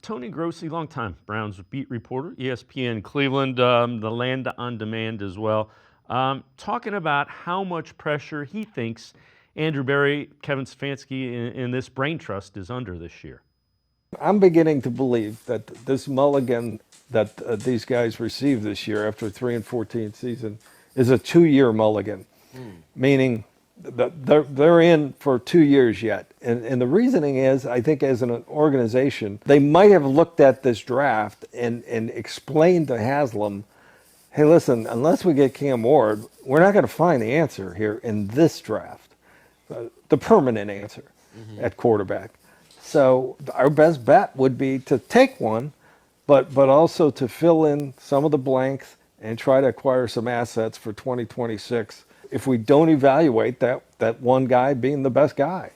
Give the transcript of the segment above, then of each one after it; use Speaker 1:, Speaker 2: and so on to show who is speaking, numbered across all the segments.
Speaker 1: Tony Grossi, longtime Browns beat reporter, ESPN Cleveland, the Land on Demand as well, talking about how much pressure he thinks Andrew Berry, Kevin Stefanski, in this brain trust is under this year.
Speaker 2: I'm beginning to believe that this mulligan that these guys received this year after a 3-14 season is a 2-year mulligan, meaning that they're in for 2 years yet. And the reasoning is, I think as an organization, they might have looked at this draft and explained to Haslam, hey, listen, unless we get Cam Ward, we're not going to find the answer here in this draft, the permanent answer at quarterback. So our best bet would be to take one, but also to fill in some of the blanks and try to acquire some assets for 2026 if we don't evaluate that one guy being the best guy.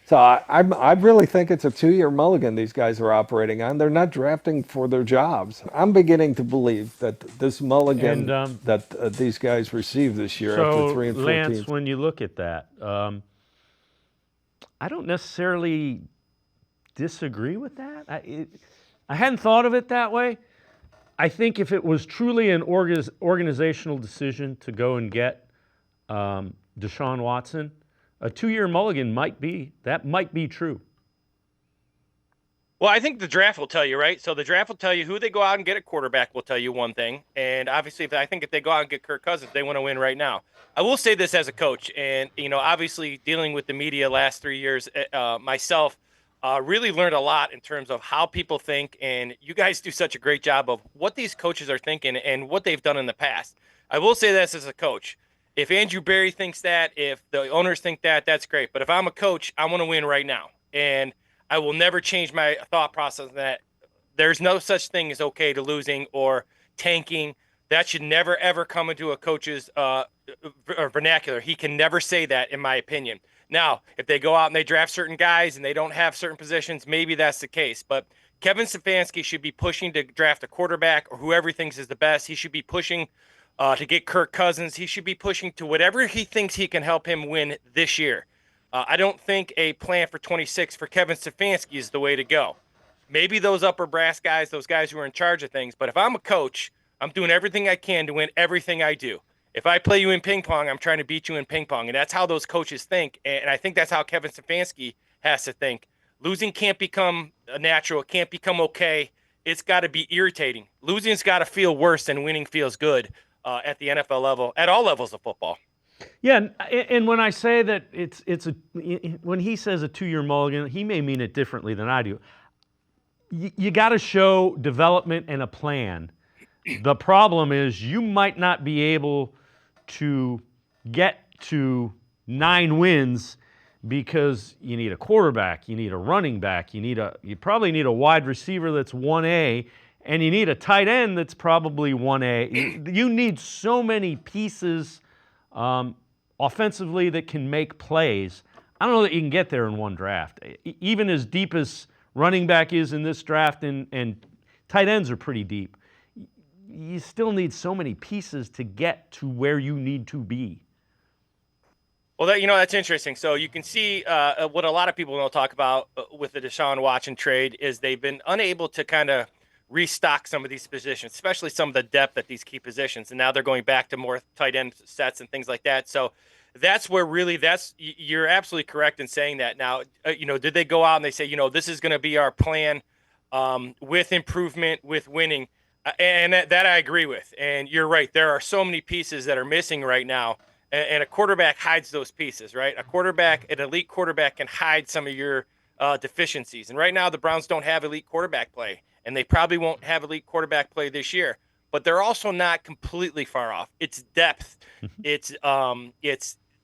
Speaker 2: So I really think it's a 2-year mulligan these guys are operating on. They're not drafting for their jobs. I'm beginning to believe that this mulligan that these guys received this year after 3-14.
Speaker 1: Lance, when you look at that, I don't necessarily disagree with that. I hadn't thought of it that way. I think if it was truly an organizational decision to go and get Deshaun Watson, a 2-year mulligan might be true.
Speaker 3: Well, I think the draft will tell you, right? So the draft will tell you who they go out and get a quarterback will tell you one thing. And obviously, I think if they go out and get Kirk Cousins, they want to win right now. I will say this as a coach, and, obviously dealing with the media last 3 years, myself, really learned a lot in terms of how people think, and you guys do such a great job of what these coaches are thinking and what they've done in the past. I will say this as a coach. If Andrew Berry thinks that, if the owners think that, that's great. But if I'm a coach, I want to win right now. And I will never change my thought process that there's no such thing as okay to losing or tanking. That should never, ever come into a coach's vernacular. He can never say that, in my opinion. Now, if they go out and they draft certain guys and they don't have certain positions, maybe that's the case. But Kevin Stefanski should be pushing to draft a quarterback or whoever he thinks is the best. He should be pushing to get Kirk Cousins. He should be pushing to whatever he thinks he can help him win this year. I don't think a plan for 26 for Kevin Stefanski is the way to go. Maybe those upper brass guys, those guys who are in charge of things. But if I'm a coach, I'm doing everything I can to win everything I do. If I play you in ping pong, I'm trying to beat you in ping pong. And that's how those coaches think. And I think that's how Kevin Stefanski has to think. Losing can't become natural. It can't become okay. It's got to be irritating. Losing's got to feel worse than winning feels good at the NFL level, at all levels of football.
Speaker 1: Yeah, and when I say that when he says a 2-year mulligan, he may mean it differently than I do. You got to show development and a plan. The problem is you might not be able to get to 9 wins because you need a quarterback, you need a running back, you probably need a wide receiver that's 1A, and you need a tight end that's probably 1A. You need so many pieces offensively that can make plays. I don't know that you can get there in one draft. Even as deep as running back is in this draft, and tight ends are pretty deep, you still need so many pieces to get to where you need to be.
Speaker 3: Well, that's interesting. So you can see what a lot of people don't talk about with the Deshaun Watson trade is they've been unable to kind of restock some of these positions, especially some of the depth at these key positions. And now they're going back to more tight end sets and things like that. So that's where really you're absolutely correct in saying that. Now, did they go out and they say, this is going to be our plan with improvement, with winning? And that I agree with. And you're right. There are so many pieces that are missing right now. And a quarterback hides those pieces, right? An elite quarterback can hide some of your deficiencies. And right now the Browns don't have elite quarterback play. And they probably won't have elite quarterback play this year. But they're also not completely far off. It's depth. It's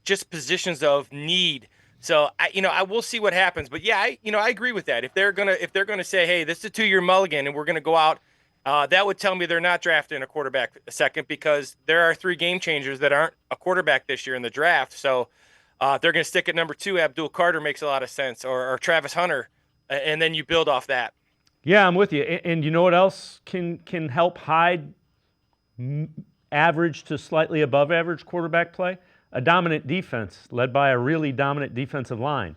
Speaker 3: just positions of need. So I will see what happens. But yeah, I agree with that. If they're gonna say, hey, this is a 2-year mulligan and we're gonna go out, that would tell me they're not drafting a quarterback a second because there are 3 game changers that aren't a quarterback this year in the draft. So if they're gonna stick at number 2, Abdul Carter makes a lot of sense, or Travis Hunter, and then you build off that.
Speaker 1: Yeah, I'm with you. And you know what else can help hide average to slightly above average quarterback play? A dominant defense led by a really dominant defensive line.